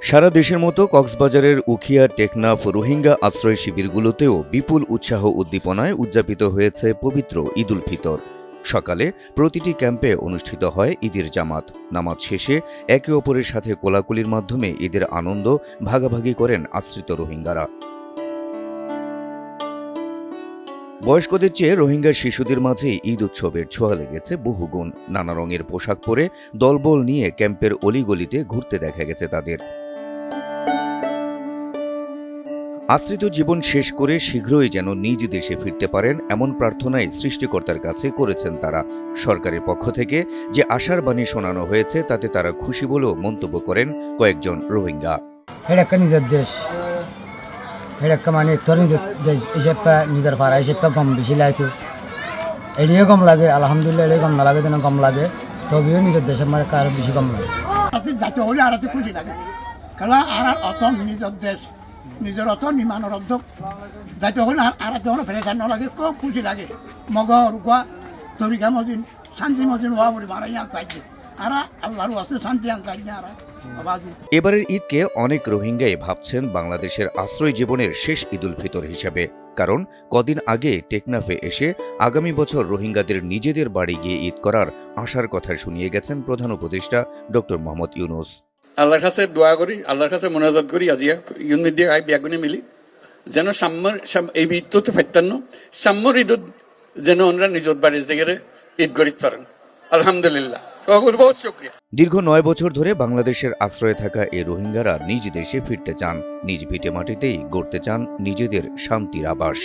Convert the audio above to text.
সারা দেশের মতো কক্সবাজারের উখিয়া, টেকনাফ, রোহিঙ্গা আশ্রয় শিবিরগুলোতেও বিপুল উৎসাহ উদ্দীপনায় উদযাপিত হয়েছে পবিত্র ঈদ উল ফিতর। সকালে প্রতিটি ক্যাম্পে অনুষ্ঠিত হয় ঈদের জামাত। নামাজ শেষে একে অপরের সাথে কোলাকুলির মাধ্যমে ঈদের আনন্দ ভাগাভাগি করেন আশ্রিত রোহিঙ্গারা। বয়স্কদের চেয়ে রোহিঙ্গা শিশুদের মাঝে ঈদ উৎসবের ছোঁয়া লেগেছে বহুগুণ। নানা রঙের পোশাক পরে দলবল নিয়ে ক্যাম্পের অলিগলিতে ঘুরতে দেখা গেছে তাদের। আশ্রিত জীবন শেষ করে শীঘ্রই যেন নিজ দেশে ফিরতে পারেন এমন প্রার্থনাই সৃষ্টিকর্তার কাছে করেছেন তারা। সরকারের পক্ষ থেকে যে আশার বাণী শোনানো হয়েছে তাতে তারা খুশি বলেও মন্তব্য করেন কয়েকজন রোহিঙ্গা। নিজের দেশ মানে তোর নিজের দেশ হিসেবে নিজের পাড়া হিসেবে কম বেশি লাইতো এড়িয়ে কম লাগে। আলহামদুলিল্লাহ এড়িয়ে কম না লাগে যেন কম লাগে, তবেও নিজের দেশের মানে আরো বেশি কম লাগে। যাতে হলে আর খুশি লাগে, কারণ আর অত নিজের দেশ নিজের অত নিমানের অর্ধক যাতে হলে আর যখন ফেরেসার ন লাগে খুব খুশি লাগে। মগর গোয়া তরিকা মদিন শান্তি মদিন হওয়া বলে মারাই আন চাইছে আর আল্লাহর আছে শান্তি আন চাই না। এবারের ঈদকে অনেক রোহিঙ্গাই ভাবছেন বাংলাদেশের আশ্রয় জীবনের শেষ ঈদ উল ফিতর হিসেবে। কারণ কদিন আগে টেকনাফে এসে আগামী বছর রোহিঙ্গাদের নিজেদের বাড়ি গিয়ে ঈদ করার আশার কথা শুনিয়ে গেছেন প্রধান উপদেষ্টা ডক্টর মোহাম্মদ ইউনূস। আল্লাহর কাছে দোয়া করি, আল্লাহর কাছে মোনাজাত করি আজিয়া ইউনিট দিয়ে বিয়াগুনে মিলি যেন সাম্যর এই ঈদ তো ফাইতান্ন সাম্যর ঈদ যেন ওনারা নিজের বাড়ির জায়গায় ঈদ করিত পারেন। আলহামদুলিল্লাহ, বহুত শুকরিয়া। দীর্ঘ ৯ বছর ধরে বাংলাদেশের আশ্রয়ে থাকা এই রোহিঙ্গারা নিজ দেশে ফিরতে চান, নিজ ভিটে মাটিতেই গড়তে চান নিজেদের শান্তির আবাস।